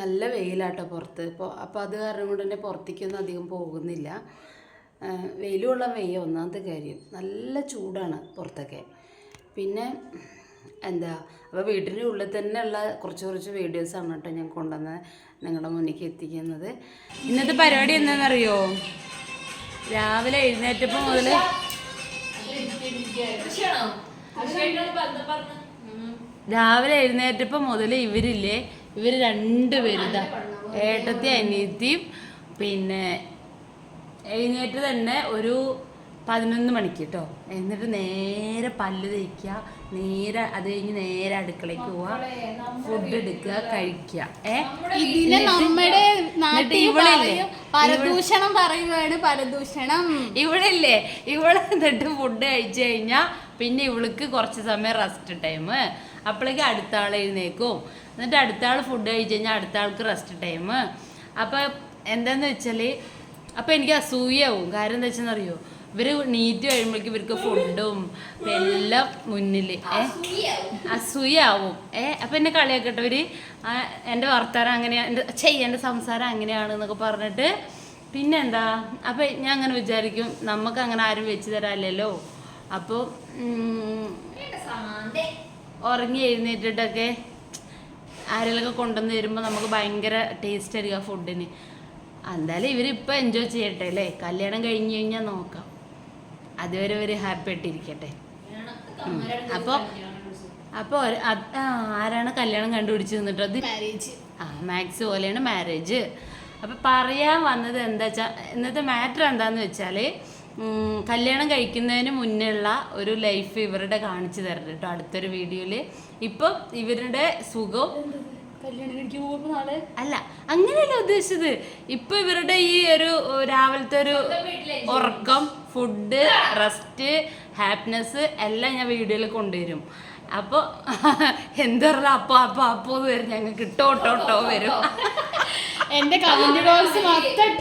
നല്ല വെയിലാട്ടോ പുറത്ത് ഇപ്പോൾ. അപ്പോൾ അത് കാരണം കൊണ്ട് തന്നെ പുറത്തേക്കൊന്നും അധികം പോകുന്നില്ല. വെയിലുള്ള വെയ്യ ഒന്നാമത്തെ കാര്യം, നല്ല ചൂടാണ് പുറത്തൊക്കെ. പിന്നെ എന്താ, അപ്പോൾ വീട്ടിൻ്റെ ഉള്ളിൽ തന്നെ ഉള്ള കുറച്ച് വീഡിയോസാണ് കേട്ടോ ഞാൻ കൊണ്ടുവന്ന് നിങ്ങളുടെ മുന്നിലേക്ക് എത്തിക്കുന്നത്. ഇന്നത്തെ പരിപാടി എന്താണെന്നറിയോ? രാവിലെ എഴുന്നേറ്റപ്പോൾ മുതൽ ഇവർ രണ്ടുപേരും ഏട്ടത്തി അനിയത്തിയും പിന്നെ എഴുന്നേറ്റ് തന്നെ ഒരു 11 മണിക്ക് കേട്ടോ. എന്നിട്ട് നേരെ പല്ല് തേക്കുക, നേരെ അത് കഴിഞ്ഞ് നേരെ അടുക്കളയ്ക്ക് പോവുക, ഫുഡ് എടുക്കുക, കഴിക്കുക. ഇതിനെ നമ്മുടെ പരദൂഷണം പറയുകയാണ്, പരദൂഷണം. ഇവളില്ലേ, ഇവള് എന്നിട്ട് ഫുഡ് കഴിച്ചു കഴിഞ്ഞാൽ പിന്നെ ഇവൾക്ക് കുറച്ച് സമയം റെസ്റ്റ് ടൈം. അപ്പോഴേക്കും അടുത്ത ആൾ എഴുന്നേക്കും. എന്നിട്ട് അടുത്ത ആൾ ഫുഡ് കഴിച്ച് കഴിഞ്ഞാൽ അടുത്ത ആൾക്ക് റെസ്റ്റ് ടൈം. അപ്പം എന്താന്ന് വെച്ചാൽ അപ്പം എനിക്ക് അസൂയാവും. കാര്യം എന്താ വെച്ചെന്നറിയോ, ഇവർ നീറ്റ് കഴിയുമ്പോഴേക്കും ഇവർക്ക് ഫുഡും എല്ലാം മുന്നിൽ അസൂയാവും. അപ്പം എന്നെ കളിയാക്കട്ടവർ, എൻ്റെ വർത്താനം അങ്ങനെയാണ്, എൻ്റെ സംസാരം അങ്ങനെയാണെന്നൊക്കെ പറഞ്ഞിട്ട്. പിന്നെന്താ, അപ്പം ഞാൻ അങ്ങനെ വിചാരിക്കും, നമുക്ക് അങ്ങനെ ആരും വെച്ച് തരാമല്ലോ. അപ്പോൾ ഉറങ്ങി എഴുന്നേറ്റിട്ടൊക്കെ ആരെങ്കിലുമൊക്കെ കൊണ്ടുവന്ന് തരുമ്പോൾ നമുക്ക് ഭയങ്കര ടേസ്റ്റ് ആയിരിക്കും ആ ഫുഡിന്. എന്തായാലും ഇവരിപ്പോൾ എൻജോയ് ചെയ്യട്ടെ അല്ലേ, കല്യാണം കഴിഞ്ഞ് കഴിഞ്ഞാൽ നോക്കാം. അതുവരെ ഇവർ ഹാപ്പി ആയിട്ടിരിക്കട്ടെ. അപ്പോൾ ആരാണ് കല്യാണം കണ്ടുപിടിച്ച് നിന്നിട്ട് അത് മാക്സ് പോലെയാണ് മാരേജ്. അപ്പോൾ പറയാൻ വന്നത് എന്താ വെച്ചാൽ, ഇന്നത്തെ മാറ്റർ എന്താണെന്ന് വെച്ചാൽ, കല്യാണം കഴിക്കുന്നതിന് മുന്നേ ഉള്ള ഒരു ലൈഫ് ഇവരുടെ കാണിച്ചു തരണം കേട്ടോ അടുത്തൊരു വീഡിയോയിൽ. ഇപ്പം ഇവരുടെ സുഖം അല്ല, അങ്ങനെയല്ല ഉദ്ദേശിച്ചത്. ഇപ്പൊ ഇവരുടെ ഈ ഒരു രാവിലത്തെ ഒരു ഉറക്കം, ഫുഡ്, റെസ്റ്റ്, ഹാപ്പിനെസ് എല്ലാം ഞാൻ വീഡിയോയിൽ കൊണ്ടുവരും. അപ്പോൾ എന്താ പറയുക, അപ്പോ വരും, ഞങ്ങൾക്ക് ഇട്ടോ വരും. എന്റെ കമന്റ് ബോക്സ് മൊത്തം